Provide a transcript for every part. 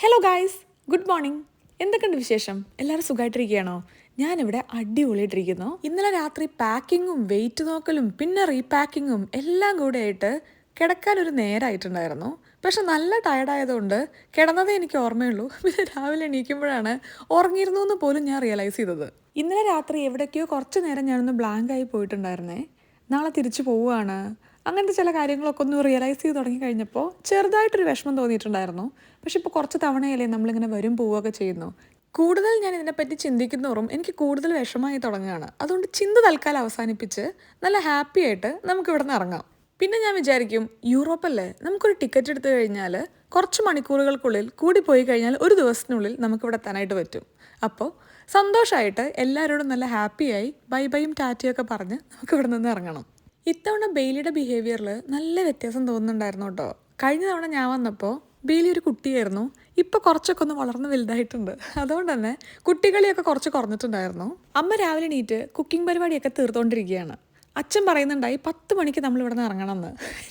Hello guys, good morning. എന്തൊക്കെയുണ്ട് വിശേഷം? എല്ലാവരും സുഖമായിട്ടിരിക്കുകയാണോ? ഞാനിവിടെ അടിപൊളിയായിട്ടിരിക്കുന്നു. ഇന്നലെ രാത്രി പാക്കിങ്ങും വെയിറ്റ് നോക്കലും പിന്നെ റീപാക്കിങ്ങും എല്ലാം കൂടെ ആയിട്ട് കിടക്കാനൊരു നേരമായിട്ടുണ്ടായിരുന്നു. പക്ഷെ നല്ല ടയർഡായതുകൊണ്ട് കിടന്നതേ എനിക്ക് ഓർമ്മയുള്ളൂ. പിന്നെ രാവിലെ എണീക്കുമ്പോഴാണ് ഉറങ്ങിയിരുന്നു എന്ന് പോലും ഞാൻ റിയലൈസ് ചെയ്തത്. ഇന്നലെ രാത്രി എവിടേക്കോ കുറച്ച് നേരം ഞാനൊന്ന് ബ്ലാങ്ക് ആയി പോയിട്ടുണ്ടായിരുന്നേ. നാളെ തിരിച്ചു പോവുകയാണ്, അങ്ങനത്തെ ചില കാര്യങ്ങളൊക്കെ ഒന്ന് റിയലൈസ് ചെയ്ത് തുടങ്ങി കഴിഞ്ഞപ്പോൾ ചെറുതായിട്ടൊരു വിഷമം തോന്നിയിട്ടുണ്ടായിരുന്നു. പക്ഷെ ഇപ്പോൾ കുറച്ച് തവണയല്ലേ നമ്മളിങ്ങനെ വരും പോവുകയൊക്കെ ചെയ്യുന്നു. കൂടുതൽ ഞാൻ ഇതിനെപ്പറ്റി ചിന്തിക്കുന്നതോറും എനിക്ക് കൂടുതൽ വിഷമമായി തുടങ്ങുകയാണ്. അതുകൊണ്ട് ചിന്ത തൽക്കാലം അവസാനിപ്പിച്ച് നല്ല ഹാപ്പി ആയിട്ട് നമുക്ക് ഇവിടെ നിന്ന് ഇറങ്ങാം. പിന്നെ ഞാൻ വിചാരിക്കും, യൂറോപ്പല്ലേ, നമുക്കൊരു ടിക്കറ്റ് എടുത്തു കഴിഞ്ഞാൽ കുറച്ച് മണിക്കൂറുകൾക്കുള്ളിൽ കൂടി പോയി കഴിഞ്ഞാൽ ഒരു ദിവസത്തിനുള്ളിൽ നമുക്കിവിടെ എത്താനായിട്ട് പറ്റും. അപ്പോൾ സന്തോഷമായിട്ട് എല്ലാവരോടും നല്ല ഹാപ്പിയായി ബൈ ബൈയും ടാറ്റയൊക്കെ പറഞ്ഞ് നമുക്ക് ഇവിടെ നിന്ന് ഇറങ്ങണം. ഇത്തവണ ബെയിലിയുടെ ബിഹേവിയറിൽ നല്ല വ്യത്യാസം തോന്നുന്നുണ്ടായിരുന്നു കേട്ടോ. കഴിഞ്ഞ തവണ ഞാൻ വന്നപ്പോൾ ബെയിലി ഒരു കുട്ടിയായിരുന്നു. ഇപ്പോൾ കുറച്ചൊക്കെ ഒന്ന് വളർന്ന് വലുതായിട്ടുണ്ട്. അതുകൊണ്ട് തന്നെ കുട്ടികളിയൊക്കെ കുറച്ച് കുറഞ്ഞിട്ടുണ്ടായിരുന്നു. അമ്മ രാവിലെ എണീറ്റ് കുക്കിംഗ് പരിപാടിയൊക്കെ തീർത്തുകൊണ്ടിരിക്കുകയാണ്. അച്ഛൻ പറയുന്നുണ്ടായി 10 മണിക്ക് നമ്മൾ ഇവിടെ നിന്ന് ഇറങ്ങണമെന്ന്.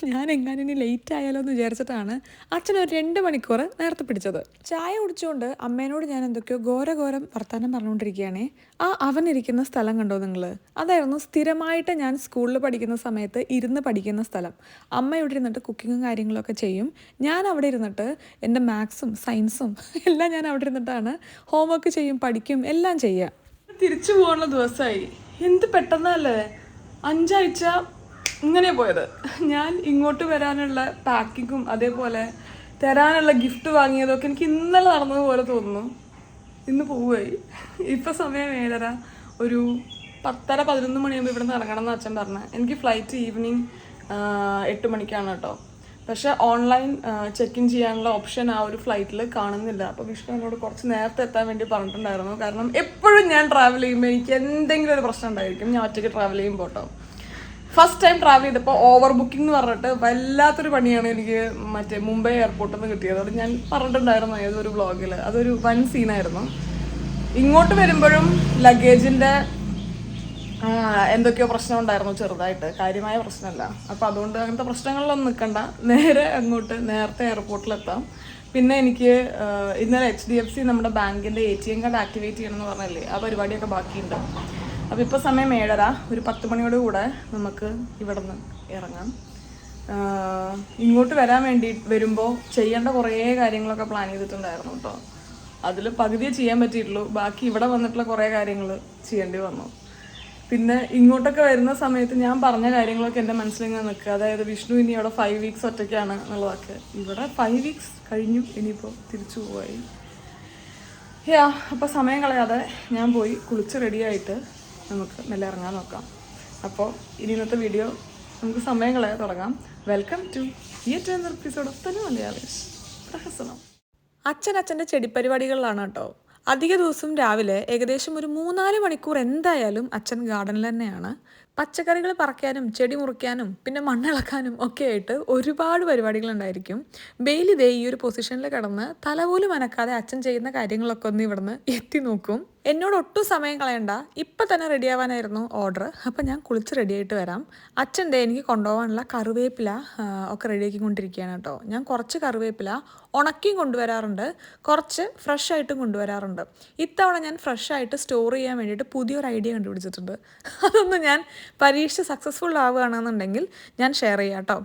ഞാൻ എങ്ങാനും ഇനി ലേറ്റ് ആയാലോ എന്ന് വിചാരിച്ചിട്ടാണ് അച്ഛൻ ഒരു 2 മണിക്കൂർ നേരത്തെ പിടിച്ചത്. ചായ കുടിച്ചുകൊണ്ട് അമ്മേനോട് ഞാൻ എന്തൊക്കെയോ ഘോരം വർത്തമാനം പറഞ്ഞുകൊണ്ടിരിക്കുകയാണേ. അവനിരിക്കുന്ന സ്ഥലം കണ്ടോ നിങ്ങൾ? അതായിരുന്നു സ്ഥിരമായിട്ട് ഞാൻ സ്കൂളിൽ പഠിക്കുന്ന സമയത്ത് ഇരുന്ന് പഠിക്കുന്ന സ്ഥലം. അമ്മ ഇവിടെ ഇരുന്നിട്ട് കുക്കിങ്ങും കാര്യങ്ങളൊക്കെ ചെയ്യും. ഞാൻ അവിടെ ഇരുന്നിട്ട് എൻ്റെ മാത്സും സയൻസും എല്ലാം ഞാൻ അവിടെ ഇരുന്നിട്ടാണ് ഹോംവർക്ക് ചെയ്യും, പഠിക്കും, എല്ലാം ചെയ്യുക. തിരിച്ചു പോകാനുള്ള ദിവസമായി. എന്ത് പെട്ടെന്നല്ലേ, 5 ആഴ്ച ഇങ്ങനെ പോയത്. ഞാൻ ഇങ്ങോട്ട് വരാനുള്ള പാക്കിങ്ങും അതേപോലെ തരാനുള്ള ഗിഫ്റ്റ് വാങ്ങിയതൊക്കെ എനിക്ക് ഇന്നലെ നടന്നതുപോലെ തോന്നുന്നു. ഇന്ന് പോവുകയായി. ഇപ്പം സമയം 7:30, ഒരു 10:30-11 മണിയാകുമ്പോൾ ഇവിടെ നിന്ന് ഇറങ്ങണം എന്ന് അച്ഛൻ പറഞ്ഞത്. എനിക്ക് ഫ്ലൈറ്റ് ഈവനിങ് 8 മണിക്കാണ് കേട്ടോ. പക്ഷേ ഓൺലൈൻ ചെക്ക് ഇൻ ചെയ്യാനുള്ള ഓപ്ഷൻ ആ ഒരു ഫ്ലൈറ്റിൽ കാണുന്നില്ല. അപ്പോൾ വിഷ്ണു എന്നോട് കുറച്ച് നേരത്തെ എത്താൻ വേണ്ടി പറഞ്ഞിട്ടുണ്ടായിരുന്നു. കാരണം എപ്പോഴും ഞാൻ ട്രാവൽ ചെയ്യുമ്പോൾ എനിക്ക് എന്തെങ്കിലും ഒരു പ്രശ്നം ഉണ്ടായിരിക്കും. ഞാൻ ഒറ്റയ്ക്ക് ട്രാവൽ ചെയ്യുമ്പോൾ കേട്ടോ. ഫസ്റ്റ് ടൈം ട്രാവൽ ചെയ്തപ്പോൾ ഓവർ ബുക്കിംഗ് എന്ന് പറഞ്ഞിട്ട് വല്ലാത്തൊരു പണിയാണ് എനിക്ക് മറ്റേ മുംബൈ എയർപോർട്ടിൽ നിന്ന് കിട്ടിയത്. അത് ഞാൻ പറഞ്ഞിട്ടുണ്ടായിരുന്നു ഏതൊരു വ്ളോഗിൽ. അതൊരു വൻ സീനായിരുന്നു. ഇങ്ങോട്ട് വരുമ്പോഴും ലഗേജിൻ്റെ എന്തൊക്കെയോ പ്രശ്നം ഉണ്ടായിരുന്നു, ചെറുതായിട്ട്, കാര്യമായ പ്രശ്നമല്ല. അപ്പോൾ അതുകൊണ്ട് അങ്ങനത്തെ പ്രശ്നങ്ങളിലൊന്നും നിൽക്കണ്ട, നേരെ അങ്ങോട്ട് നേരത്തെ എയർപോർട്ടിലെത്താം. പിന്നെ എനിക്ക് ഇന്നലെ HDFC നമ്മുടെ ബാങ്കിൻ്റെ ATM കാർഡ് ആക്ടിവേറ്റ് ചെയ്യണമെന്ന് പറഞ്ഞല്ലേ, ആ പരിപാടിയൊക്കെ ബാക്കിയുണ്ട്. അപ്പോൾ ഇപ്പോൾ സമയം 7:30, ഒരു 10 മണിയോട് കൂടെ നമുക്ക് ഇവിടെ നിന്ന് ഇറങ്ങാം. ഇങ്ങോട്ട് വരാൻ വേണ്ടി വരുമ്പോൾ ചെയ്യേണ്ട കുറേ കാര്യങ്ങളൊക്കെ പ്ലാൻ ചെയ്തിട്ടുണ്ടായിരുന്നു കേട്ടോ. അതിൽ പകുതിയേ ചെയ്യാൻ പറ്റിയിട്ടുള്ളൂ. ബാക്കി ഇവിടെ വന്നിട്ടുള്ള കുറേ കാര്യങ്ങൾ ചെയ്യേണ്ടി വന്നു. പിന്നെ ഇങ്ങോട്ടൊക്കെ വരുന്ന സമയത്ത് ഞാൻ പറഞ്ഞ കാര്യങ്ങളൊക്കെ എൻ്റെ മനസ്സിലിങ്ങനെ നിൽക്കുക. അതായത് വിഷ്ണു ഇനി അവിടെ 5 വീക്സ് ഒറ്റയ്ക്കാണ് എന്നുള്ളതൊക്കെ. ഇവിടെ 5 വീക്സ് കഴിഞ്ഞു, ഇനിയിപ്പോൾ തിരിച്ചു പോയി. അപ്പോൾ സമയം കളയാതെ ഞാൻ പോയി കുളിച്ച് റെഡിയായിട്ട് നമുക്ക് മെല്ലെ ഇറങ്ങാൻ നോക്കാം. അപ്പോൾ ഇനി ഇന്നത്തെ വീഡിയോ നമുക്ക് സമയം കളയാതെ തുടങ്ങാം. Welcome to yet another episode of തനു മലയാളീസ് പ്രഹസനം. അച്ഛൻ്റെ ചെടിപ്പരിപാടികളിലാണ് കേട്ടോ. അധിക ദിവസം രാവിലെ ഏകദേശം ഒരു 3-4 മണിക്കൂർ എന്തായാലും അച്ഛൻ ഗാർഡനിൽ തന്നെയാണ്. പച്ചക്കറികൾ പറിക്കാനും ചെടി മുറിക്കാനും പിന്നെ മണ്ണിളക്കാനും ഒക്കെ ആയിട്ട് ഒരുപാട് പരിപാടികളുണ്ടായിരിക്കും. ബെയിലി ദേ ഈ ഒരു പൊസിഷനിൽ കിടന്ന് തല പോലും അനക്കാതെ അച്ഛൻ ചെയ്യുന്ന കാര്യങ്ങളൊക്കെ ഒന്ന് ഇവിടുന്ന് എത്തി നോക്കും. എന്നോട് ഒട്ടും സമയം കളയണ്ട, ഇപ്പം തന്നെ റെഡിയാവാനായിരുന്നു ഓർഡർ. അപ്പം ഞാൻ കുളിച്ച് റെഡിയായിട്ട് വരാം. അച്ഛൻ്റെ എനിക്ക് കൊണ്ടുപോകാനുള്ള കറിവേപ്പില ഒക്കെ റെഡിയാക്കിക്കൊണ്ടിരിക്കുകയാണ് കേട്ടോ. ഞാൻ കുറച്ച് കറിവേപ്പില ഉണക്കിയും കൊണ്ടുവരാറുണ്ട്, കുറച്ച് ഫ്രഷ് ആയിട്ടും കൊണ്ടുവരാറുണ്ട്. ഇത്തവണ ഞാൻ ഫ്രഷ് ആയിട്ട് സ്റ്റോർ ചെയ്യാൻ വേണ്ടിയിട്ട് പുതിയൊരു ഐഡിയ കണ്ടുപിടിച്ചിട്ടുണ്ട്. അതൊന്ന് ഞാൻ പരീക്ഷ സക്സസ്ഫുൾ ആവുകയാണെന്നുണ്ടെങ്കിൽ ഞാൻ ഷെയർ ചെയ്യാം കേട്ടോ.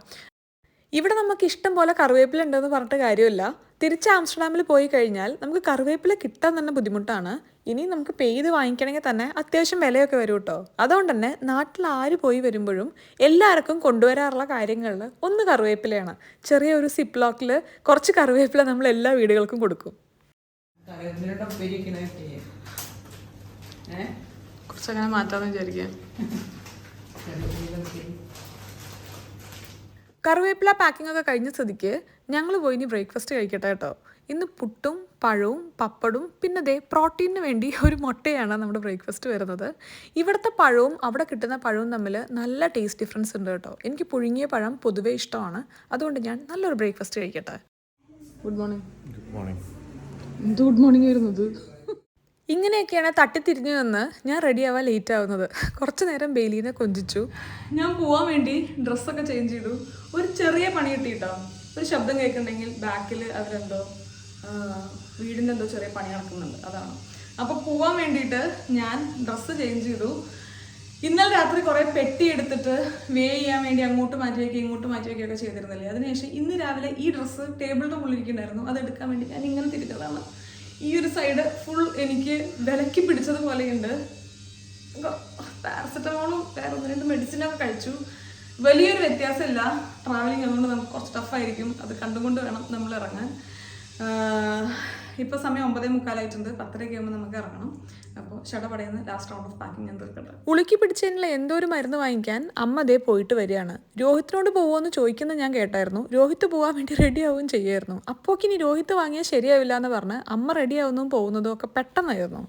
ഇവിടെ നമുക്ക് ഇഷ്ടം പോലെ കറിവേപ്പില ഉണ്ടെന്ന് പറഞ്ഞിട്ട് കാര്യമില്ല. തിരിച്ച് ആംസ്റ്റർഡാമിൽ പോയി കഴിഞ്ഞാൽ നമുക്ക് കറിവേപ്പില കിട്ടാൻ തന്നെ ബുദ്ധിമുട്ടാണ്. ഇനി നമുക്ക് പെയ്ത് വാങ്ങിക്കണമെങ്കിൽ തന്നെ അത്യാവശ്യം വിലയൊക്കെ വരും കേട്ടോ. അതുകൊണ്ട് തന്നെ നാട്ടിൽ ആര് പോയി വരുമ്പോഴും എല്ലാവർക്കും കൊണ്ടുവരാറുള്ള കാര്യങ്ങളിൽ ഒന്ന് കറിവേപ്പിലയാണ്. ചെറിയ ഒരു സിപ്പ് ലോക്കിൽ കുറച്ച് കറിവേപ്പില നമ്മൾ എല്ലാ വീടുകൾക്കും കൊടുക്കും. കുറച്ചങ്ങനെ മാറ്റാമെന്ന് വിചാരിക്കാം. കറിവേപ്പില പാക്കിംഗ് ഒക്കെ കഴിഞ്ഞ സ്ഥിതിക്ക് ഞങ്ങൾ പോയി ഇനി ബ്രേക്ക്ഫാസ്റ്റ് കഴിക്കട്ടെ കേട്ടോ. ഇന്ന് പുട്ടും പഴവും പപ്പടും പിന്നെ ദേ പ്രോട്ടീനിന് വേണ്ടി ഒരു മുട്ടയാണ് നമ്മുടെ ബ്രേക്ക്ഫാസ്റ്റ് വരുന്നത്. ഇവിടുത്തെ പഴവും അവിടെ കിട്ടുന്ന പഴവും തമ്മിൽ നല്ല ടേസ്റ്റ് ഡിഫറൻസ് ഉണ്ട് കേട്ടോ. എനിക്ക് പുഴുങ്ങിയ പഴം പൊതുവേ ഇഷ്ടമാണ്. അതുകൊണ്ട് ഞാൻ നല്ലൊരു ബ്രേക്ക്ഫാസ്റ്റ് കഴിക്കട്ടെ. Good morning. എന്ത് ഗുഡ് മോർണിംഗ് വരുന്നത്? ഇങ്ങനെയൊക്കെയാണ് തട്ടിത്തിരിഞ്ഞു നിന്ന് ഞാൻ റെഡിയാവാൻ ലേറ്റ് ആവുന്നത്. കുറച്ച് നേരം ബെയിലിനെ കൊഞ്ചിച്ചു. ഞാൻ പോവാൻ വേണ്ടി ഡ്രസ്സൊക്കെ ചേഞ്ച് ചെയ്തു. ഒരു ചെറിയ പണി കിട്ടിയിട്ടോ. ഒരു ശബ്ദം കേൾക്കുന്നുണ്ടെങ്കിൽ ബാക്കിൽ അവരെന്തോ എന്തോ ചെറിയ പണി നടക്കുന്നുണ്ട്, അതാണ്. അപ്പോൾ പോവാൻ വേണ്ടിയിട്ട് ഞാൻ ഡ്രസ്സ് ചേഞ്ച് ചെയ്തു. ഇന്നലെ രാത്രി കുറേ പെട്ടി എടുത്തിട്ട് വേ ചെയ്യാൻ വേണ്ടി അങ്ങോട്ട് മാറ്റി വയ്ക്കുക ഇങ്ങോട്ട് മാറ്റി വയ്ക്കുകയൊക്കെ ചെയ്തിരുന്നില്ലേ. അതിനുശേഷം ഇന്ന് രാവിലെ ഈ ഡ്രസ്സ് ടേബിളിൻ്റെ മുകളിലിരിക്കുന്നുണ്ടായിരുന്നു, അത് എടുക്കാൻ വേണ്ടി ഞാൻ ഇങ്ങനെ തിരിച്ചതാണ്. ഈ ഒരു സൈഡ് ഫുൾ എനിക്ക് വിലക്കി പിടിച്ചതുപോലെയുണ്ട്. പാരസെറ്റമോളും വേറെ 1-2 മെഡിസിനൊക്കെ കഴിച്ചു. വലിയൊരു വ്യത്യാസമില്ല. ട്രാവലിംഗ് അതുകൊണ്ട് നമുക്ക് കുറച്ച് ടഫായിരിക്കും. അത് കണ്ടുകൊണ്ട് വേണം നമ്മൾ ഇറങ്ങാൻ. ഇപ്പോൾ സമയം 9:45 10:00 ആകുമ്പോൾ നമുക്ക് ഇറങ്ങണം. അപ്പോൾ ഷടപടയുന്ന ലാസ്റ്റ് റൗണ്ട് ഓഫ് പാക്കിംഗ് ഞാൻ തീർക്കട്ടെ. ഉളുക്കി പിടിച്ചതിനുള്ള എന്തോ ഒരു മരുന്ന് വാങ്ങിക്കാൻ അമ്മ അതേ പോയിട്ട് വരികയാണ്. രോഹിത്തിനോട് പോകുമെന്ന് ചോദിക്കുന്നത് ഞാൻ കേട്ടായിരുന്നു. രോഹിത്ത് പോകാൻ വേണ്ടി റെഡി ആവുകയും ചെയ്യായിരുന്നു. അപ്പോക്കിനി രോഹിത്ത് വാങ്ങിയാൽ ശരിയാവില്ല എന്ന് പറഞ്ഞ് അമ്മ റെഡി ആവുന്നതും പോകുന്നതും ഒക്കെ പെട്ടെന്നായിരുന്നു.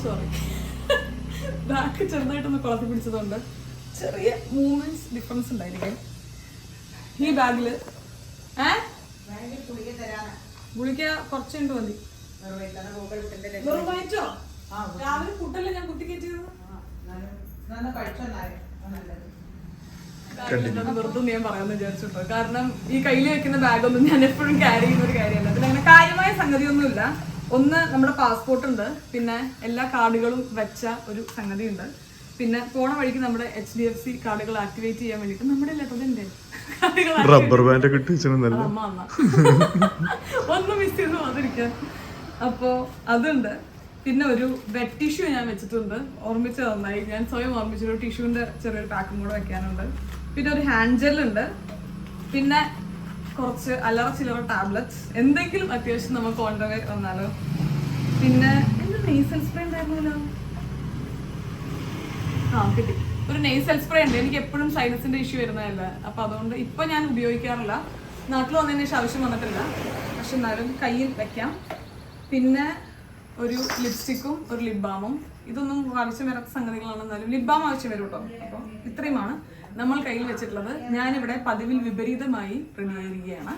സോറി, ബാക്ക് ചെറുതായിട്ടൊന്ന് കുളത്തി പിടിച്ചതുകൊണ്ട് ചെറിയ മൂവ്മെന്റ്സ് ഡിഫറൻസ് ഉണ്ടായിരിക്കും. ഈ ബാഗില് ഗുളിക കുറച്ചുണ്ട് മതി. രാവിലെ ഫുഡല്ലേ ഞാൻ കുത്തിക്കയറ്റിയത്. വെറുതെ ഞാൻ പറയാമെന്ന് വിചാരിച്ചിട്ടോ. കാരണം ഈ കയ്യിൽ വെക്കുന്ന ബാഗൊന്നും ഞാൻ എപ്പോഴും ക്യാരി ചെയ്യുന്ന ഒരു കാര്യമല്ല. അതിലങ്ങനെ കാര്യമായ സംഗതിയൊന്നുമില്ല. ഒന്ന് നമ്മുടെ പാസ്പോർട്ട് ഉണ്ട്, പിന്നെ എല്ലാ കാർഡുകളും വെച്ച ഒരു സംഗതി ഉണ്ട്, പിന്നെ പോണ വഴിക്ക് നമ്മുടെ HDFC കാർഡുകൾ ആക്ടിവേറ്റ് ചെയ്യാൻ വേണ്ടിട്ട് നമ്മുടെ ലെറ്ററിന്റെ റബ്ബർ ബാൻഡ് അമ്മ ഒന്ന് മിസ് ചെയ്ത് പോകാതിരിക്കാൻ. അപ്പോ അതുണ്ട്. പിന്നെ ഒരു വെറ്റ് ടിഷ്യൂ ഞാൻ വെച്ചിട്ടുണ്ട്, ഓർമ്മിച്ച് നന്നായി. ഞാൻ സ്വയം ഓർമ്മിച്ചൊരു ടിഷ്യൂവിന്റെ ചെറിയൊരു പാക്കും കൂടെ വെക്കാനുണ്ട്. പിന്നെ ഒരു ഹാൻഡ് ജെൽ ഉണ്ട്, പിന്നെ കുറച്ച് അല്ലറ ചില്ലറ ടാബ്ലറ്റ്സ്, എന്തെങ്കിലും അത്യാവശ്യം നമുക്ക് ഓൺ ദ വേ വന്നാലോ. പിന്നെ എന്താ നെയ്സൽ സ്പ്രേ ഉണ്ടായിരുന്നല്ലോ, കിട്ടി. ഒരു നെയ്സൽ സ്പ്രേ ഉണ്ട്. എനിക്ക് എപ്പോഴും സൈനസിന്റെ ഇഷ്യൂ വരുന്നതല്ല, അപ്പൊ അതുകൊണ്ട് ഇപ്പൊ ഞാൻ ഉപയോഗിക്കാറില്ല. നാട്ടിൽ വന്നതിന് ശേഷം ആവശ്യം വന്നിട്ടില്ല, പക്ഷെ എന്നാലും കയ്യിൽ വെക്കാം. പിന്നെ ഒരു ലിപ്സ്റ്റിക്കും ഒരു ലിപ് ബാമും. ഇതൊന്നും ആവശ്യം വരാത്ത സംഗതികളാണ്, എന്നാലും ലിപ് ബാം ആവശ്യം വരും കേട്ടോ. അപ്പോൾ ഇത്രയുമാണ് നമ്മൾ കയ്യിൽ വെച്ചിട്ടുള്ളത്. ഞാനിവിടെ പതിവിൽ വിപരീതമായി റെഡി ആയിരിക്കുകയാണ്.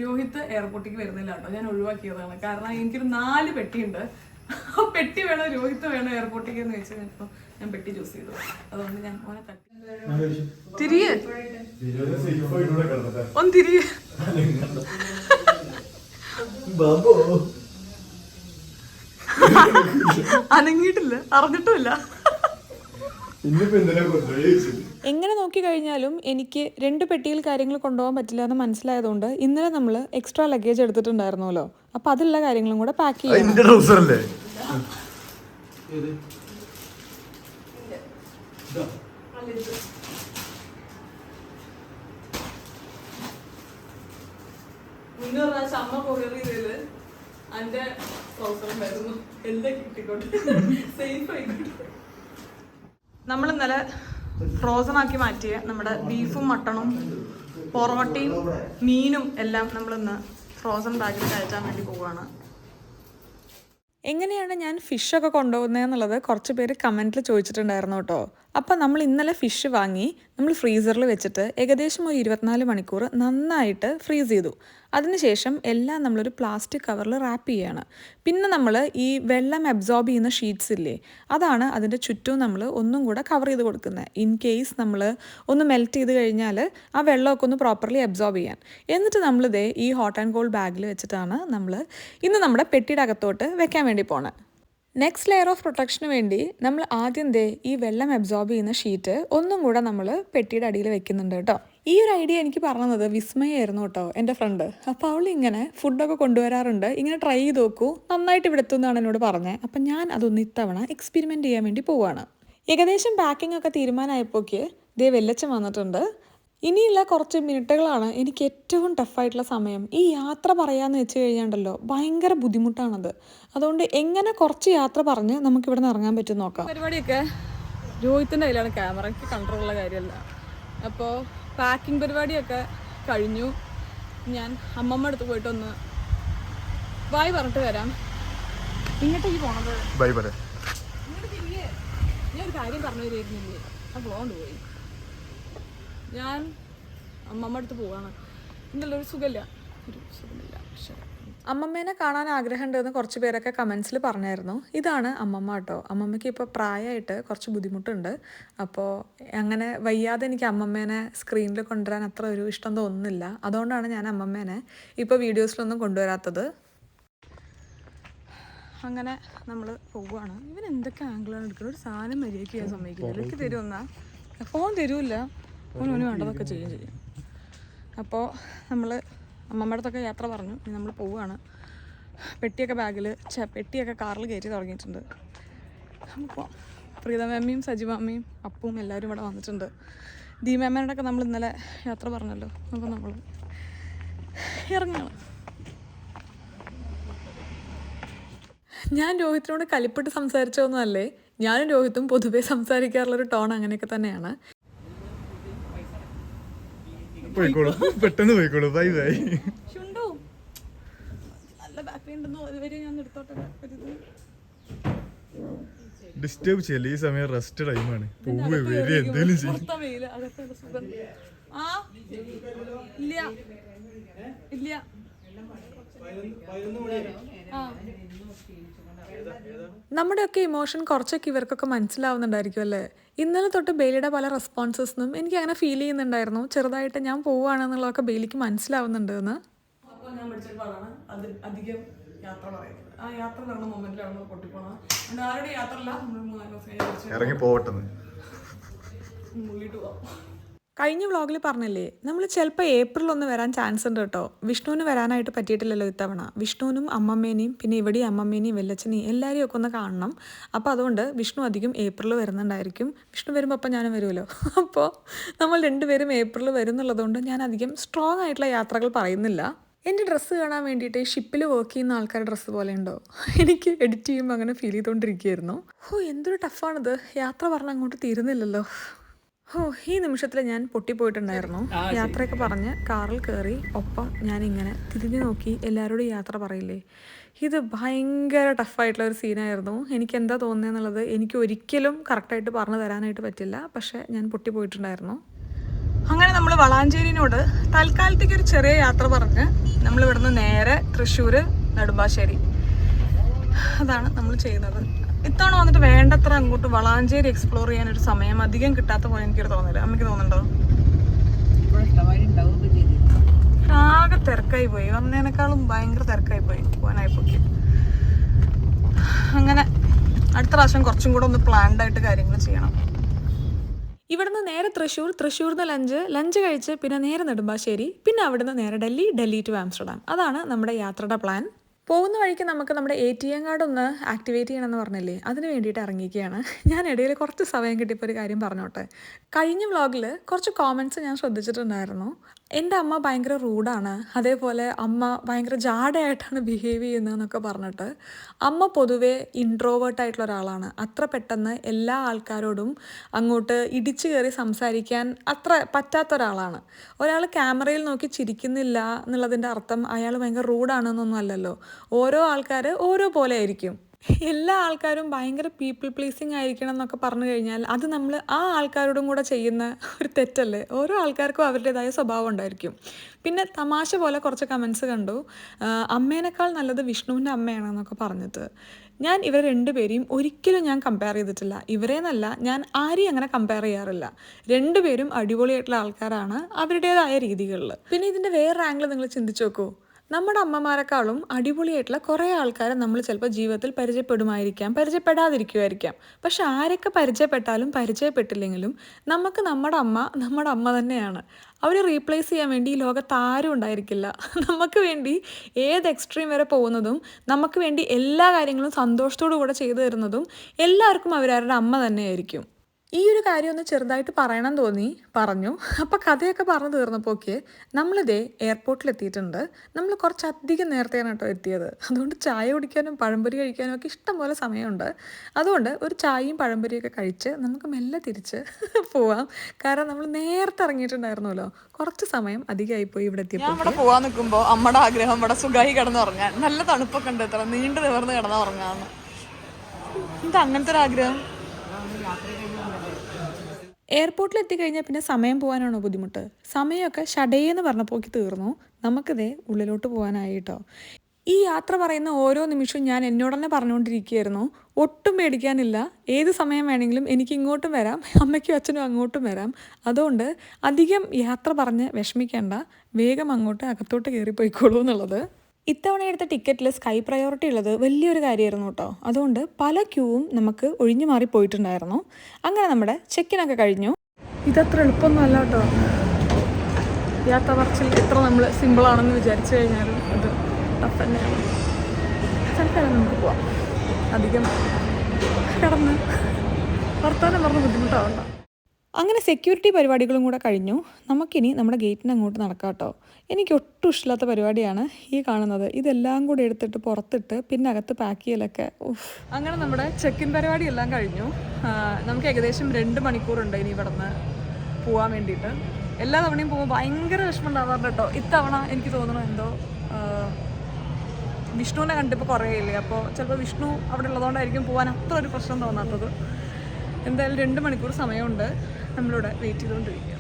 രോഹിത്ത് എയർപോർട്ടിലേക്ക് വരുന്നില്ല കേട്ടോ, ഞാൻ ഒഴിവാക്കിയതാണ്. കാരണം എനിക്കൊരു 4 പെട്ടിയുണ്ട്. ആ പെട്ടി വേണോ രോഹിത്ത് വേണോ എയർപോർട്ടിലേക്ക് എന്ന് വെച്ചാൽ ഇപ്പോൾ ഞാൻ പെട്ടി ചൂസ് ചെയ്തു. അതുകൊണ്ട് ഞാൻ ഓനെ തട്ടി തിരികെ ഒന്ന് തിരികെ അനങ്ങിയിട്ടില്ല, അറിഞ്ഞിട്ടുമില്ല. എങ്ങനെ നോക്കി കഴിഞ്ഞാലും എനിക്ക് 2 പെട്ടിയിൽ കാര്യങ്ങൾ കൊണ്ടുപോകാൻ പറ്റില്ല എന്ന് മനസ്സിലായതുകൊണ്ട് ഇന്നലെ നമ്മൾ എക്സ്ട്രാ ലഗേജ് എടുത്തിട്ടുണ്ടായിരുന്നല്ലോ, അപ്പൊ അതിലുള്ള കാര്യങ്ങളും കൂടെ പാക്ക് ചെയ്യാം. അമ്മ കൊറിയർ ചെയ്തതില് എന്റെ സൗകര്യമായിരുന്നു, എല്ലാം കിട്ടിക്കോട്ടെ, സേഫ് ആയിക്കോട്ടെ. നമ്മൾ ഇന്നലെ ഫ്രോസൺ ആക്കി മാറ്റിയ നമ്മുടെ ബീഫും മട്ടണും പൊറോട്ടയും മീനും എല്ലാം നമ്മളിന്ന് ഫ്രോസൺ ബാഗിൽ കയറ്റാൻ വേണ്ടി പോവുകയാണ്. എങ്ങനെയാണ് ഞാൻ ഫിഷൊക്കെ കൊണ്ടുപോകുന്നതെന്നുള്ളത് കുറച്ച് പേര് കമൻറ്റിൽ ചോദിച്ചിട്ടുണ്ടായിരുന്നു കേട്ടോ. അപ്പോൾ നമ്മൾ ഇന്നലെ ഫിഷ് വാങ്ങി നമ്മൾ ഫ്രീസറിൽ വെച്ചിട്ട് ഏകദേശം ഒരു 24 മണിക്കൂർ നന്നായിട്ട് ഫ്രീസ് ചെയ്തു. അതിനുശേഷം എല്ലാം നമ്മളൊരു പ്ലാസ്റ്റിക് കവറിൽ റാപ്പ് ചെയ്യുകയാണ്. പിന്നെ നമ്മൾ ഈ വെള്ളം അബ്സോർബ് ചെയ്യുന്ന ഷീറ്റ്സ് ഇല്ലേ, അതാണ് അതിൻ്റെ ചുറ്റും നമ്മൾ ഒന്നും കൂടെ കവർ ചെയ്ത് കൊടുക്കുന്നത്. ഇൻ കേസ് നമ്മൾ ഒന്ന് മെൽറ്റ് ചെയ്ത് കഴിഞ്ഞാൽ ആ വെള്ളമൊക്കെ ഒന്ന് പ്രോപ്പർലി അബ്സോർബ് ചെയ്യാൻ. എന്നിട്ട് നമ്മളിതേ ഈ ഹോട്ട് ആൻഡ് കോൾഡ് ബാഗിൽ വെച്ചിട്ടാണ് നമ്മൾ ഇന്ന് നമ്മുടെ പെട്ടിയുടെ അകത്തോട്ട് വെക്കാൻ വേണ്ടി പോണത്. നെക്സ്റ്റ് ലെയർ ഓഫ് പ്രൊട്ടക്ഷന് വേണ്ടി നമ്മൾ ആദ്യം ഈ വെള്ളം അബ്സോർബ് ചെയ്യുന്ന ഷീറ്റ് ഒന്നും കൂടെ നമ്മൾ പെട്ടിയുടെ അടിയിൽ വെക്കുന്നുണ്ട് കേട്ടോ. ഈ ഒരു ഐഡിയ എനിക്ക് പറഞ്ഞത് വിസ്മയായിരുന്നു കേട്ടോ, എൻ്റെ ഫ്രണ്ട്. അപ്പോൾ അവൾ ഇങ്ങനെ ഫുഡൊക്കെ കൊണ്ടുവരാറുണ്ട്, ഇങ്ങനെ ട്രൈ ചെയ്ത് നോക്കൂ, നന്നായിട്ട് ഇവിടെ എത്തുമെന്നാണ് എന്നോട് പറഞ്ഞത്. അപ്പം ഞാൻ അതൊന്ന് ഇത്തവണ എക്സ്പെരിമെൻറ്റ് ചെയ്യാൻ വേണ്ടി പോവുകയാണ്. ഏകദേശം പാക്കിംഗ് ഒക്കെ തീരുമാനമായപ്പോൾക്ക് വെല്ലച്ചൻ വന്നിട്ടുണ്ട്. ഇനിയുള്ള കുറച്ച് മിനിറ്റുകളാണ് എനിക്ക് ഏറ്റവും ടഫായിട്ടുള്ള സമയം. ഈ യാത്ര പറയാമെന്ന് വെച്ച് കഴിഞ്ഞാണ്ടല്ലോ ഭയങ്കര ബുദ്ധിമുട്ടാണത്. അതുകൊണ്ട് എങ്ങനെ കുറച്ച് യാത്ര പറഞ്ഞ് നമുക്കിവിടെ നിന്ന് ഇറങ്ങാൻ പറ്റും നോക്കാം. പരിപാടിയൊക്കെ രോഹിത്തിൻ്റെ കയ്യിലാണ്, ക്യാമറയ്ക്ക് കൺട്രോളുള്ള കാര്യമല്ല. അപ്പോൾ പാക്കിംഗ് പരിപാടിയൊക്കെ കഴിഞ്ഞു. ഞാൻ അമ്മമ്മ അടുത്ത് പോയിട്ടൊന്ന് ബായ് പറഞ്ഞിട്ട് വരാം. ഇങ്ങോട്ടേക്ക് പോണത് ഇങ്ങോട്ട് തിരികെ ഞാൻ ഒരു കാര്യം പറഞ്ഞു തരുന്നില്ലേ, ആ പോകാണ്ട് പോയി. ഞാൻ അമ്മമ്മ അടുത്ത് പോവാണ്. ഇന്നല്ലൊരു സുഖമില്ല, പക്ഷേ അമ്മമ്മേനെ കാണാൻ ആഗ്രഹമുണ്ടെന്ന് കുറച്ച് പേരൊക്കെ കമൻസിൽ പറഞ്ഞായിരുന്നു. ഇതാണ് അമ്മമ്മ കേട്ടോ. അമ്മമ്മയ്ക്ക് ഇപ്പോൾ പ്രായമായിട്ട് കുറച്ച് ബുദ്ധിമുട്ടുണ്ട്. അപ്പോൾ അങ്ങനെ വയ്യാതെ എനിക്ക് അമ്മമ്മേനെ സ്ക്രീനിൽ കൊണ്ടുവരാൻ അത്ര ഒരു ഇഷ്ടം തോന്നുന്നില്ല. അതുകൊണ്ടാണ് ഞാൻ അമ്മമ്മേനെ ഇപ്പോൾ വീഡിയോസിലൊന്നും കൊണ്ടുവരാത്തത്. അങ്ങനെ നമ്മൾ പോവുകയാണ്. ഇവൻ എന്തൊക്കെ ആംഗിളാണ് എടുക്കുന്നത്? ഒരു സാധനം മര്യാദയ്ക്ക് ചെയ്യാൻ സമ്മതിക്കില്ല. എനിക്ക് തരുമെന്നാ ഫോൺ തരൂല്ല. ഓന് വേണ്ടതൊക്കെ ചെയ്യും. അപ്പോൾ നമ്മൾ അമ്മമ്മയുടെ അടുത്തൊക്കെ യാത്ര പറഞ്ഞു. ഇനി നമ്മൾ പോവുകയാണ്. പെട്ടിയൊക്കെ പെട്ടിയൊക്കെ കാറിൽ കയറ്റി തുടങ്ങിയിട്ടുണ്ട്. അപ്പോൾ പ്രീതമേമ്മയും സജിമാമ്മയും അപ്പവും എല്ലാവരും ഇവിടെ വന്നിട്ടുണ്ട്. ദീമേമ്മയോടൊക്കെ നമ്മൾ ഇന്നലെ യാത്ര പറഞ്ഞല്ലോ. അപ്പോൾ നമ്മൾ ഇറങ്ങണം. ഞാൻ രോഹിത്തിനോട് കലിപ്പിട്ട് സംസാരിച്ചതൊന്നുമല്ലേ. ഞാനും രോഹിത്തും പൊതുവേ സംസാരിക്കാറുള്ളൊരു ടോൺ അങ്ങനെയൊക്കെ തന്നെയാണ്. പോയിക്കോളൂ, പെട്ടെന്ന് പോയിക്കോളൂ. Bye bye. ഡിസ്റ്റർബ് ചെയ്യല്ലേ, ഈ സമയം റെസ്റ്റ് ടൈമാണ്. പോവേ വരെ എന്തെങ്കിലും ചെയ്യും. നമ്മുടെയൊക്കെ ഇമോഷൻ കുറച്ചൊക്കെ ഇവർക്കൊക്കെ മനസ്സിലാവുന്നുണ്ടായിരിക്കും അല്ലേ. ഇന്നലെ തൊട്ട് ബെയിലിയുടെ പല റെസ്പോൺസസിനും എനിക്ക് അങ്ങനെ ഫീൽ ചെയ്യുന്നുണ്ടായിരുന്നു. ചെറുതായിട്ട് ഞാൻ പോവുകയാണെന്നുള്ളതൊക്കെ ബെയിലിക്ക് മനസ്സിലാവുന്നുണ്ട് എന്ന്. അപ്പോൾ ഞാൻ പഠിച്ചൊരു പാടാണ് അത് അധികം യാത്ര പറയുന്നത്. ആ യാത്ര നടന്ന മൊമെന്റിലാണ് നമ്മൾ പൊട്ടിപ്പോണത്. അതുകൊണ്ട് ആരുടെ യാത്ര അല്ല, നമ്മൾ 3 ദിവസം ഇറങ്ങി പോവട്ടെന്ന് മുള്ളിട്ട് പോവാം. കഴിഞ്ഞ വ്ളോഗിൽ പറഞ്ഞില്ലേ, നമ്മൾ ചിലപ്പോൾ ഏപ്രിൽ 1 വരാൻ ചാൻസ് ഉണ്ട് കേട്ടോ. വിഷ്ണുവിന് വരാനായിട്ട് പറ്റിയിട്ടില്ലല്ലോ ഇത്തവണ. വിഷ്ണുവിനും അമ്മമ്മേനെയും പിന്നെ ഇവിടെ അമ്മമ്മേനെയും വെല്ലച്ചനെയും എല്ലാവരെയും ഒക്കെ ഒന്ന് കാണണം. അപ്പോൾ അതുകൊണ്ട് വിഷ്ണു അധികം ഏപ്രിൽ വരുന്നുണ്ടായിരിക്കും. വിഷ്ണു വരുമ്പോൾ അപ്പം ഞാനും വരുമല്ലോ. അപ്പോൾ നമ്മൾ രണ്ടുപേരും ഏപ്രിൽ വരുന്നുള്ളതുകൊണ്ട് ഞാൻ അധികം സ്ട്രോങ് ആയിട്ടുള്ള യാത്രകൾ പറയുന്നില്ല. എൻ്റെ ഡ്രസ്സ് കാണാൻ വേണ്ടിയിട്ട് ഷിപ്പിൽ വർക്ക് ചെയ്യുന്ന ആൾക്കാരുടെ ഡ്രസ്സ് പോലെ ഉണ്ടോ? എനിക്ക് എഡിറ്റ് ചെയ്യുമ്പോൾ അങ്ങനെ ഫീൽ ചെയ്തുകൊണ്ടിരിക്കുകയായിരുന്നു. എന്തൊരു ടഫാണിത്. യാത്ര പറഞ്ഞ് അങ്ങോട്ട് തീരുന്നില്ലല്ലോ. ഈ നിമിഷത്തിൽ ഞാൻ പൊട്ടിപ്പോയിട്ടുണ്ടായിരുന്നു. യാത്രയൊക്കെ പറഞ്ഞ് കാറിൽ കയറി ഒപ്പം ഞാനിങ്ങനെ തിരിഞ്ഞു നോക്കി എല്ലാവരോടും യാത്ര പറയില്ലേ. ഇത് ഭയങ്കര ടഫായിട്ടുള്ള ഒരു സീനായിരുന്നു. എനിക്ക് എന്താ തോന്നുന്നതെന്നുള്ളത് എനിക്ക് ഒരിക്കലും കറക്റ്റായിട്ട് പറഞ്ഞു തരാനായിട്ട് പറ്റില്ല. പക്ഷേ ഞാൻ പൊട്ടിപ്പോയിട്ടുണ്ടായിരുന്നു. അങ്ങനെ നമ്മൾ വളാഞ്ചേരിനോട് തൽക്കാലത്തേക്ക് ഒരു ചെറിയ യാത്ര പറഞ്ഞ് നമ്മൾ ഇവിടുന്ന് നേരെ തൃശ്ശൂർ നെടുമ്പാശ്ശേരി, അതാണ് നമ്മൾ ചെയ്യുന്നത്. ഇത്തവണ വന്നിട്ട് വേണ്ടത്ര അങ്ങോട്ട് വളാഞ്ചേരി എക്സ്പ്ലോർ ചെയ്യാനൊരു സമയം അധികം കിട്ടാത്ത പോലെ എനിക്കൊരു തോന്നില്ല. അമ്മയ്ക്ക് തോന്നുന്നുണ്ടോ? ആകെ തിരക്കായി പോയി. വന്നതിനേക്കാളും ഭയങ്കര തിരക്കായി പോയി പോകാനായിപ്പോക്കി. അങ്ങനെ അടുത്ത പ്രാവശ്യം കുറച്ചും കൂടെ ഒന്ന് പ്ലാൻഡ് ആയിട്ട് കാര്യങ്ങൾ ചെയ്യണം. ഇവിടുന്ന് നേരെ തൃശ്ശൂർന്ന് ലഞ്ച് കഴിച്ച് പിന്നെ നേരെ നെടുമ്പാശ്ശേരി, പിന്നെ അവിടുന്ന് നേരെ ഡൽഹി ടു ആംസ്റ്റർഡാം. അതാണ് നമ്മുടെ യാത്രയുടെ പ്ലാൻ. പോകുന്ന വഴിക്ക് നമുക്ക് നമ്മുടെ ATM കാർഡ് ഒന്ന് ആക്ടിവേറ്റ് ചെയ്യണമെന്ന് പറഞ്ഞില്ലേ, അതിന് വേണ്ടിയിട്ട് ഇറങ്ങിയിരിക്കുകയാണ്. ഞാൻ ഇടയിൽ കുറച്ച് സമയം കിട്ടിയപ്പോൾ ഒരു കാര്യം പറഞ്ഞോട്ടെ. കഴിഞ്ഞ വ്ളോഗിൽ കുറച്ച് കോമൻറ്റ്സ് ഞാൻ ശ്രദ്ധിച്ചിട്ടുണ്ടായിരുന്നു. എൻ്റെ അമ്മ ഭയങ്കര റൂഡാണ്, അതേപോലെ അമ്മ ഭയങ്കര ജാടയായിട്ടാണ് ബിഹേവ് ചെയ്യുന്നതെന്നൊക്കെ പറഞ്ഞിട്ട്. അമ്മ പൊതുവേ ഇൻട്രോവേർട്ടായിട്ടുള്ള ഒരാളാണ്. അത്ര പെട്ടെന്ന് എല്ലാ ആൾക്കാരോടും അങ്ങോട്ട് ഇടിച്ചു കയറി സംസാരിക്കാൻ അത്ര പറ്റാത്ത ഒരാളാണ്. ഒരാൾ ക്യാമറയിൽ നോക്കി ചിരിക്കുന്നില്ല എന്നുള്ളതിൻ്റെ അർത്ഥം അയാൾ ഭയങ്കര റൂഡാണെന്നൊന്നും അല്ലല്ലോ. ഓരോ ആൾക്കാർ ഓരോ പോലെ ആയിരിക്കും. എല്ലാ ആൾക്കാരും ഭയങ്കര പീപ്പിൾ പ്ലീസിങ് ആയിരിക്കണം എന്നൊക്കെ പറഞ്ഞു കഴിഞ്ഞാൽ അത് നമ്മൾ ആ ആൾക്കാരോടും കൂടെ ചെയ്യുന്ന ഒരു തെറ്റല്ലേ. ഓരോ ആൾക്കാർക്കും അവരുടേതായ സ്വഭാവം ഉണ്ടായിരിക്കും. പിന്നെ തമാശ പോലെ കുറച്ച് കമൻസ് കണ്ടു, അമ്മേനേക്കാൾ നല്ലത് വിഷ്ണുവിൻ്റെ അമ്മയാണെന്നൊക്കെ പറഞ്ഞിട്ട്. ഞാൻ ഇവർ രണ്ടുപേരെയും ഒരിക്കലും ഞാൻ കമ്പയർ ചെയ്തിട്ടില്ല. ഇവരേന്നല്ല, ഞാൻ ആരെയും അങ്ങനെ കമ്പയർ ചെയ്യാറില്ല. രണ്ടുപേരും അടിപൊളിയായിട്ടുള്ള ആൾക്കാരാണ് അവരുടേതായ രീതികളിൽ. പിന്നെ ഇതിൻ്റെ വേറൊരു ആംഗിൾ നിങ്ങൾ ചിന്തിച്ച് നോക്കൂ. നമ്മുടെ അമ്മമാരെക്കാളും അടിപൊളിയായിട്ടുള്ള കുറേ ആൾക്കാരെ നമ്മൾ ചിലപ്പോൾ ജീവിതത്തിൽ പരിചയപ്പെടാതിരിക്കുമായിരിക്കാം. പക്ഷെ ആരൊക്കെ പരിചയപ്പെട്ടാലും പരിചയപ്പെട്ടില്ലെങ്കിലും നമുക്ക് നമ്മുടെ അമ്മ തന്നെയാണ്. അവരെ റീപ്ലേസ് ചെയ്യാൻ വേണ്ടി ഈ ലോകത്ത് ആരും ഉണ്ടായിരിക്കില്ല. നമുക്ക് വേണ്ടി ഏത് എക്സ്ട്രീം വരെ പോകുന്നതും നമുക്ക് വേണ്ടി എല്ലാ കാര്യങ്ങളും സന്തോഷത്തോടു കൂടെ ചെയ്തു തരുന്നതും എല്ലാവർക്കും അവരവരുടെ അമ്മ തന്നെയായിരിക്കും. ഈ ഒരു കാര്യം ഒന്ന് ചെറുതായിട്ട് പറയണം തോന്നി പറഞ്ഞു. അപ്പോൾ കഥയൊക്കെ പറഞ്ഞു തീർന്നപ്പോഴൊക്കെ നമ്മളിതേ എയർപോർട്ടിലെത്തിയിട്ടുണ്ട്. നമ്മൾ കുറച്ചധികം നേരത്തെയാണ് കേട്ടോ എത്തിയത്. അതുകൊണ്ട് ചായ കുടിക്കാനും പഴംപൊരി കഴിക്കാനും ഒക്കെ ഇഷ്ടം പോലെ സമയമുണ്ട്. അതുകൊണ്ട് ഒരു ചായയും പഴംപൊരിയൊക്കെ കഴിച്ച് നമുക്ക് മെല്ലെ തിരിച്ച് പോവാം. കാരണം നമ്മൾ നേരത്തെ ഇറങ്ങിയിട്ടുണ്ടായിരുന്നല്ലോ, കുറച്ച് സമയം അധികമായിപ്പോയി ഇവിടെ എത്തിയപ്പോൾ. ഇവിടെ പോകാൻ നിൽക്കുമ്പോൾ അമ്മയുടെ ആഗ്രഹം ഇവിടെ സുഖമായി കിടന്നുറങ്ങാൻ. നല്ല തണുപ്പൊക്കെ ഉണ്ട്, എത്ര നീണ്ടു നിവർന്ന് കിടന്നുറങ്ങാമെന്ന്. എന്താ അങ്ങനത്തെ ഒരു ആഗ്രഹം? എയർപോർട്ടിൽ എത്തിക്കഴിഞ്ഞാൽ പിന്നെ സമയം പോകാനാണോ ബുദ്ധിമുട്ട്? സമയമൊക്കെ ഷടേന്ന് പറഞ്ഞപ്പോൾ തീർന്നു. നമുക്കിതേ ഉള്ളിലോട്ട് പോകാനായി കേട്ടോ. ഈ യാത്ര പറയുന്ന ഓരോ നിമിഷവും ഞാൻ എന്നോട് തന്നെ പറഞ്ഞുകൊണ്ടിരിക്കുകയായിരുന്നു, ഒട്ടും പേടിക്കാനില്ല, ഏത് സമയം വേണമെങ്കിലും എനിക്ക് ഇങ്ങോട്ടും വരാം, അമ്മയ്ക്കും അച്ഛനും അങ്ങോട്ടും വരാം. അതുകൊണ്ട് അധികം യാത്ര പറഞ്ഞ് വിഷമിക്കേണ്ട, വേഗം അങ്ങോട്ട് അകത്തോട്ട് കയറിപ്പോയിക്കോളൂ എന്നുള്ളത്. ഇത്തവണ എടുത്ത ടിക്കറ്റിൽ സ്കൈ പ്രയോറിറ്റി ഉള്ളത് വലിയൊരു കാര്യമായിരുന്നു കേട്ടോ. അതുകൊണ്ട് പല ക്യൂവും നമുക്ക് ഒഴിഞ്ഞു മാറി പോയിട്ടുണ്ടായിരുന്നു. അങ്ങനെ നമ്മുടെ ചെക്കിനൊക്കെ കഴിഞ്ഞു. ഇതത്ര എളുപ്പമൊന്നും അല്ല കേട്ടോ. യാത്ര പറച്ചിൽ എത്ര നമ്മൾ സിമ്പിളാണെന്ന് വിചാരിച്ചു കഴിഞ്ഞാലും അത് ടഫ് തന്നെയാണ്. ചിലക്കാലം നമുക്ക് പോവാം, അധികം കിടന്ന് വർത്താനം പറഞ്ഞ് ബുദ്ധിമുട്ടാവണ്ട. അങ്ങനെ സെക്യൂരിറ്റി പരിപാടികളും കൂടെ കഴിഞ്ഞു. നമുക്കിനി നമ്മുടെ ഗേറ്റിന് അങ്ങോട്ട് നടക്കാം കേട്ടോ. എനിക്ക് ഒട്ടും ഇഷ്ടമില്ലാത്ത പരിപാടിയാണ് ഈ കാണുന്നത്. ഇതെല്ലാം കൂടി എടുത്തിട്ട് പുറത്തിട്ട് പിന്നെ അകത്ത് പാക്ക് ചെയ്യലൊക്കെ. അങ്ങനെ നമ്മുടെ ചെക്കിൻ പരിപാടി എല്ലാം കഴിഞ്ഞു. നമുക്ക് ഏകദേശം 2 മണിക്കൂറുണ്ട് ഇനി ഇവിടെ നിന്ന് പോകാൻ വേണ്ടിയിട്ട്. എല്ലാ തവണയും പോകുമ്പോൾ ഭയങ്കര വിഷമം ഉണ്ടാവാറുണ്ട് കേട്ടോ. ഇത്തവണ എനിക്ക് തോന്നണം എന്തോ വിഷ്ണുവിനെ കണ്ടിപ്പോൾ കുറേ ഇല്ലേ, അപ്പോൾ ചിലപ്പോൾ വിഷ്ണു അവിടെ ഉള്ളതുകൊണ്ടായിരിക്കും പോകാൻ അത്ര ഒരു പ്രശ്നം തോന്നാത്തത്. എന്തായാലും 2 മണിക്കൂർ സമയമുണ്ട്, നമ്മളിവിടെ വെയിറ്റ് ചെയ്തുകൊണ്ടിരിക്കുക.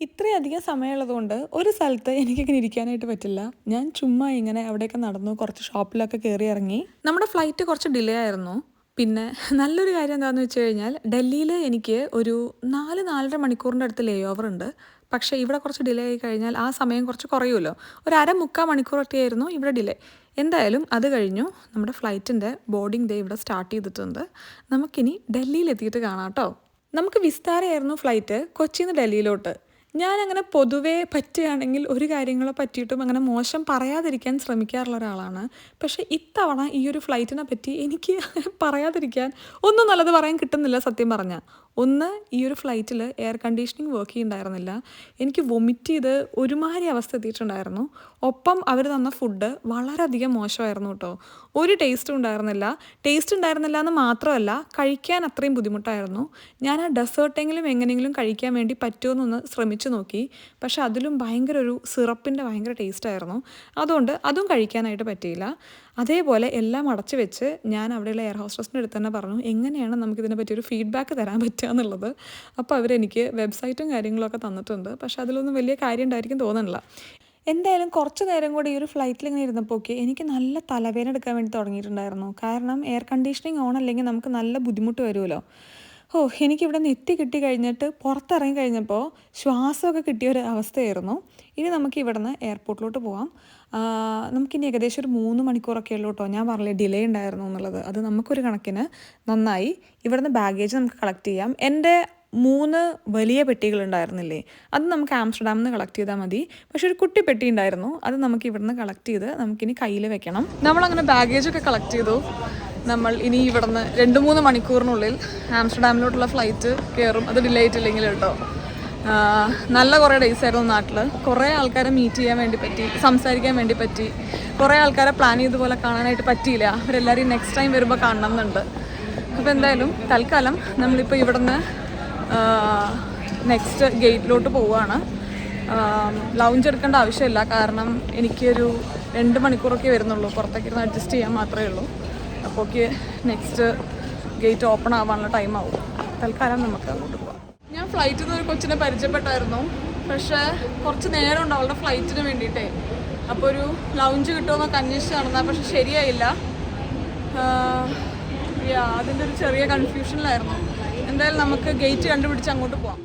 ഇത്രയധികം സമയമുള്ളതുകൊണ്ട് ഒരു സ്ഥലത്ത് എനിക്കിങ്ങനെ ഇരിക്കാനായിട്ട് പറ്റില്ല. ഞാൻ ചുമ്മാ ഇങ്ങനെ അവിടെയൊക്കെ നടന്നു, കുറച്ച് ഷോപ്പിലൊക്കെ കയറി ഇറങ്ങി. നമ്മുടെ ഫ്ലൈറ്റ് കുറച്ച് ഡിലേ ആയിരുന്നു. പിന്നെ നല്ലൊരു കാര്യം എന്താണെന്ന് വെച്ച് കഴിഞ്ഞാൽ ഡൽഹിയിൽ എനിക്ക് ഒരു 4-4.5 മണിക്കൂറിൻ്റെ അടുത്ത് ലേ ഓവർ ഉണ്ട്. പക്ഷേ ഇവിടെ കുറച്ച് ഡിലേ ആയി കഴിഞ്ഞാൽ ആ സമയം കുറച്ച് കുറയുമല്ലോ. ഒരു 1/2-3/4 മണിക്കൂറൊക്കെ ആയിരുന്നു ഇവിടെ ഡിലേ. എന്തായാലും അത് കഴിഞ്ഞു. നമ്മുടെ ഫ്ലൈറ്റിൻ്റെ ബോർഡിംഗ് ഡേ ഇവിടെ സ്റ്റാർട്ട് ചെയ്തിട്ടുണ്ട്. നമുക്കിനി ഡൽഹിയിലെത്തിയിട്ട് കാണാം കേട്ടോ. നമുക്ക് വിസ്താരയായിരുന്നു ഫ്ലൈറ്റ് കൊച്ചിയിൽ നിന്ന് ഡൽഹിയിലോട്ട്. ഞാനങ്ങനെ പൊതുവേ പറ്റുകയാണെങ്കിൽ ഒരു കാര്യങ്ങളെ പറ്റിയിട്ടും അങ്ങനെ മോശം പറയാതിരിക്കാൻ ശ്രമിക്കാറുള്ള ഒരാളാണ്. പക്ഷേ ഇത്തവണ ഈ ഒരു ഫ്ലൈറ്റിനെ പറ്റി എനിക്ക് പറയാതിരിക്കാൻ ഒന്നും നല്ലത് പറയാൻ കിട്ടുന്നില്ല സത്യം പറഞ്ഞാൽ. ഒന്ന്, ഈ ഒരു ഫ്ലൈറ്റിൽ എയർ കണ്ടീഷനിങ് വർക്ക് ചെയ്യുന്നുണ്ടായിരുന്നില്ല. എനിക്ക് വൊമിറ്റ് ചെയ്ത് ഒരുമാതിരി അവസ്ഥ എത്തിയിട്ടുണ്ടായിരുന്നു. ഒപ്പം അവർ തന്ന ഫുഡ് വളരെയധികം മോശമായിരുന്നു കേട്ടോ. ഒരു ടേസ്റ്റ് ഉണ്ടായിരുന്നില്ല എന്ന് മാത്രമല്ല, കഴിക്കാൻ അത്രയും ബുദ്ധിമുട്ടായിരുന്നു. ഞാൻ ആ ഡെസേർട്ടെങ്കിലും എങ്ങനെയെങ്കിലും കഴിക്കാൻ വേണ്ടി പറ്റുമെന്നൊന്ന് ശ്രമിച്ചു നോക്കി. പക്ഷെ അതിലും ഭയങ്കര ഒരു സിറപ്പിൻ്റെ ഭയങ്കര ടേസ്റ്റായിരുന്നു. അതുകൊണ്ട് അതും കഴിക്കാനായിട്ട് പറ്റിയില്ല. അതേപോലെ എല്ലാം അടച്ചു വെച്ച് ഞാൻ അവിടെയുള്ള എയർ ഹോസ്റ്റസിൻ്റെ അടുത്ത് തന്നെ പറഞ്ഞു, എങ്ങനെയാണ് നമുക്കിതിനെ പറ്റി ഒരു ഫീഡ്ബാക്ക് തരാൻ പറ്റുക എന്നുള്ളത്. അപ്പോൾ അവരെനിക്ക് വെബ്സൈറ്റും കാര്യങ്ങളൊക്കെ തന്നിട്ടുണ്ട്. പക്ഷെ അതിലൊന്നും വലിയ കാര്യം ഉണ്ടായിരിക്കും തോന്നുന്നില്ല. എന്തായാലും കുറച്ച് നേരം കൂടി ഈ ഒരു ഫ്ലൈറ്റിൽ ഇങ്ങനെ ഇരുന്നപ്പോൾ എനിക്ക് നല്ല തലവേദന എടുക്കാൻ വേണ്ടി തുടങ്ങിയിട്ടുണ്ടായിരുന്നു. കാരണം എയർ കണ്ടീഷനിങ് ഓൺ അല്ലെങ്കിൽ നമുക്ക് നല്ല ബുദ്ധിമുട്ട് വരുമല്ലോ. എനിക്കിവിടെ നിന്ന് എത്തി കിട്ടി കഴിഞ്ഞിട്ട് പുറത്തിറങ്ങി കഴിഞ്ഞപ്പോൾ ശ്വാസമൊക്കെ കിട്ടിയ ഒരു അവസ്ഥയായിരുന്നു. ഇനി നമുക്ക് ഇവിടെ നിന്ന് എയർപോർട്ടിലോട്ട് പോകാം. നമുക്കിനി ഏകദേശം ഒരു 3 മണിക്കൂറൊക്കെ ഉള്ളൂ കേട്ടോ. ഞാൻ പറഞ്ഞില്ലേ ഡിലേ ഉണ്ടായിരുന്നു എന്നുള്ളത്. അത് നമുക്കൊരു കണക്കിന് നന്നായി. ഇവിടെ നിന്ന് ബാഗേജ് നമുക്ക് കളക്ട് ചെയ്യാം. എൻ്റെ 3 വലിയ പെട്ടികളുണ്ടായിരുന്നില്ലേ, അത് നമുക്ക് ആംസ്റ്റർഡാമിൽ നിന്ന് കളക്ട് ചെയ്താൽ മതി. പക്ഷെ ഒരു കുട്ടി പെട്ടി ഉണ്ടായിരുന്നു, അത് നമുക്ക് ഇവിടുന്ന് കളക്ട് ചെയ്ത് നമുക്കിനി കയ്യിൽ വെക്കണം. നമ്മളങ്ങനെ ബാഗേജൊക്കെ കളക്ട് ചെയ്തു. നമ്മൾ ഇനി ഇവിടുന്ന് 2-3 മണിക്കൂറിനുള്ളിൽ ആംസ്റ്റർഡാമിലോട്ടുള്ള ഫ്ലൈറ്റ് കയറും. അത് ഡിലേ ആയിട്ടില്ലെങ്കിൽ കേട്ടോ. നല്ല കുറേ ഡേയ്സ് ആയിരുന്നു നാട്ടിൽ. കുറേ ആൾക്കാരെ മീറ്റ് ചെയ്യാൻ വേണ്ടി പറ്റി, സംസാരിക്കാൻ വേണ്ടി പറ്റി. കുറേ ആൾക്കാരെ പ്ലാൻ ചെയ്തപോലെ കാണാനായിട്ട് പറ്റിയില്ല. അവരെല്ലാവരും നെക്സ്റ്റ് ടൈം വരുമ്പോൾ കാണണം എന്നുണ്ട്. അപ്പോൾ എന്തായാലും തൽക്കാലം നമ്മളിപ്പോൾ ഇവിടുന്ന് നെക്സ്റ്റ് ഗേറ്റിലോട്ട് പോവുകയാണ്. ലൗഞ്ച് എടുക്കേണ്ട ആവശ്യമില്ല, കാരണം എനിക്കൊരു 2 മണിക്കൂറൊക്കെ വരുന്നുള്ളൂ. പുറത്തേക്ക് ഇരുന്ന് അഡ്ജസ്റ്റ് ചെയ്യാൻ മാത്രമേ ഉള്ളൂ. അപ്പോൾ നെക്സ്റ്റ് ഗേറ്റ് ഓപ്പൺ ആവാനുള്ള ടൈം ആവും. തൽക്കാലം നമുക്ക് അങ്ങോട്ട് പോകാം. ഞാൻ ഫ്ലൈറ്റിൽ നിന്ന് ഒരു കൊച്ചിനെ പരിചയപ്പെട്ടായിരുന്നു. പക്ഷേ കുറച്ച് നേരം ഉണ്ട് അവളുടെ ഫ്ലൈറ്റിന് വേണ്ടിയിട്ടേ. അപ്പോൾ ഒരു ലൗഞ്ച് കിട്ടുമെന്നൊക്കെ അന്വേഷിച്ച് നടന്നാൽ പക്ഷെ ശരിയായില്ല. അതിൻ്റെ ഒരു ചെറിയ കൺഫ്യൂഷനിലായിരുന്നു. എന്തായാലും നമുക്ക് ഗേറ്റ് കണ്ടുപിടിച്ച് അങ്ങോട്ട് പോകാം.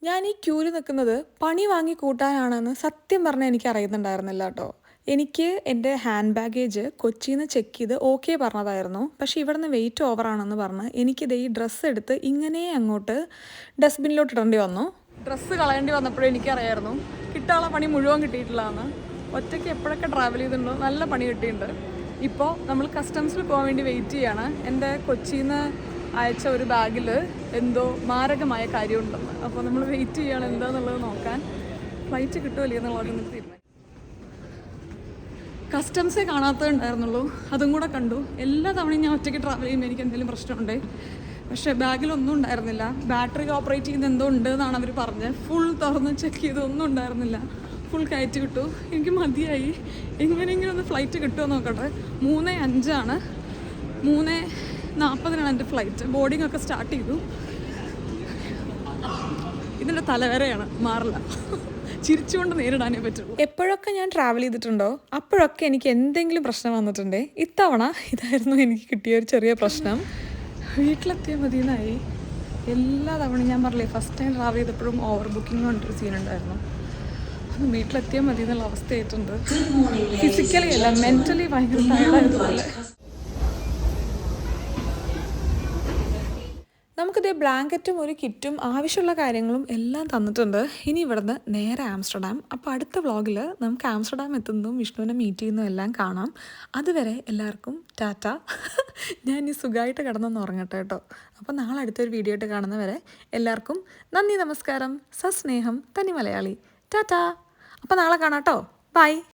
ഞാൻ ഈ ക്യൂവിൽ നിൽക്കുന്നത് പണി വാങ്ങി കൂട്ടാനാണെന്ന് സത്യം പറഞ്ഞാൽ എനിക്ക് അറിയുന്നുണ്ടായിരുന്നില്ല കേട്ടോ. എനിക്ക് എൻ്റെ ഹാൻഡ് ബാഗേജ് കൊച്ചിയിൽ നിന്ന് ചെക്ക് ചെയ്ത് ഓക്കെ പറഞ്ഞതായിരുന്നു. പക്ഷേ ഇവിടെ നിന്ന് വെയിറ്റ് ഓവറാണെന്ന് പറഞ്ഞ് എനിക്കിത് ഈ ഡ്രസ്സ് എടുത്ത് ഇങ്ങനെ അങ്ങോട്ട് ഡസ്റ്റ്ബിന്നിലോട്ട് ഇടേണ്ടി വന്നു. ഡ്രസ്സ് കളയേണ്ടി വന്നപ്പോഴേ എനിക്കറിയായിരുന്നു കിട്ടാനുള്ള പണി മുഴുവൻ കിട്ടിയിട്ടില്ലാന്ന്. ഒറ്റയ്ക്ക് എപ്പോഴൊക്കെ ട്രാവൽ ചെയ്തിട്ടുണ്ടോ നല്ല പണി കിട്ടിയിട്ടുണ്ട്. ഇപ്പോൾ നമ്മൾ കസ്റ്റംസിൽ പോകാൻ വേണ്ടി വെയിറ്റ് ചെയ്യാണ്. എൻ്റെ കൊച്ചിയിൽ നിന്ന് അയച്ച ഒരു ബാഗിൽ എന്തോ മാരകമായ കാര്യമുണ്ടെന്ന്. അപ്പോൾ നമ്മൾ വെയിറ്റ് ചെയ്യാണ് എന്താണെന്നുള്ളത് നോക്കാൻ. ഫ്ലൈറ്റ് കിട്ടുമല്ലേ എന്നുള്ളത് നമുക്ക് തീരുമാനിക്കും. കസ്റ്റംസേ കാണാത്തതുണ്ടായിരുന്നുള്ളൂ, അതും കൂടെ കണ്ടു. എല്ലാ തവണയും ഞാൻ ഒറ്റയ്ക്ക് ട്രാവൽ ചെയ്യുമ്പോൾ എനിക്ക് എന്തെങ്കിലും പ്രശ്നമുണ്ടേ. പക്ഷേ ബാഗിലൊന്നും ഉണ്ടായിരുന്നില്ല. ബാറ്ററി ഓപ്പറേറ്റ് ചെയ്യുന്ന എന്തോ ഉണ്ട് എന്നാണ് അവർ പറഞ്ഞത്. ഫുൾ തുറന്ന് ചെക്ക് ചെയ്തൊന്നും ഉണ്ടായിരുന്നില്ല. ഫുൾ കയറ്റി കിട്ടു. എനിക്ക് മതിയായി. എങ്ങനെയെങ്കിലും ഒന്ന് ഫ്ലൈറ്റ് കിട്ടുമോ നോക്കട്ടെ. 3:05 ആണ്. 3:40 എൻ്റെ ഫ്ലൈറ്റ്. ബോർഡിംഗ് ഒക്കെ സ്റ്റാർട്ട് ചെയ്തു. ഇതിൻ്റെ തലവരെയാണ്, മാറില്ല. ചിരിച്ചുകൊണ്ട് നേരിടാനേ പറ്റുള്ളൂ. എപ്പോഴൊക്കെ ഞാൻ ട്രാവൽ ചെയ്തിട്ടുണ്ടോ അപ്പോഴൊക്കെ എനിക്ക് എന്തെങ്കിലും പ്രശ്നം വന്നിട്ടുണ്ടേ. ഇത്തവണ ഇതായിരുന്നു എനിക്ക് കിട്ടിയ ഒരു ചെറിയ പ്രശ്നം. വീട്ടിലെത്തിയാൽ മതിയെന്നായി. എല്ലാ തവണയും ഞാൻ പറഞ്ഞില്ലേ, ഫസ്റ്റ് ടൈം ട്രാവൽ ചെയ്തപ്പോഴും ഓവർ ബുക്കിംഗ് കൊണ്ടൊരു സീനുണ്ടായിരുന്നു. അത് വീട്ടിലെത്തിയാൽ മതി എന്നുള്ള അവസ്ഥയായിട്ടുണ്ട്. ഫിസിക്കലി അല്ല, മെൻ്റലി ഭയങ്കര ടയർഡായതുപോലെ. നമുക്കിതേ ബ്ലാങ്കറ്റും ഒരു കിറ്റും ആവശ്യമുള്ള കാര്യങ്ങളും എല്ലാം തന്നിട്ടുണ്ട്. ഇനി ഇവിടുന്ന് നേരെ ആംസ്റ്റർഡാം. അപ്പോൾ അടുത്ത വ്ളോഗിൽ നമുക്ക് ആംസ്റ്റർഡാം എത്തുന്നതും വിഷ്ണുവിനെ മീറ്റ് ചെയ്യുന്നതും എല്ലാം കാണാം. അതുവരെ എല്ലാവർക്കും ടാറ്റ. ഞാൻ ഈ സുഖമായിട്ട് കിടന്നൊന്ന് ഉറങ്ങട്ടെ കേട്ടോ. അപ്പോൾ നാളെ അടുത്തൊരു വീഡിയോ ആയിട്ട് കാണുന്നവരെ എല്ലാവർക്കും നന്ദി, നമസ്കാരം, സസ്നേഹം, തനി മലയാളി, ടാറ്റ. അപ്പോൾ നാളെ കാണാം കേട്ടോ. ബൈ.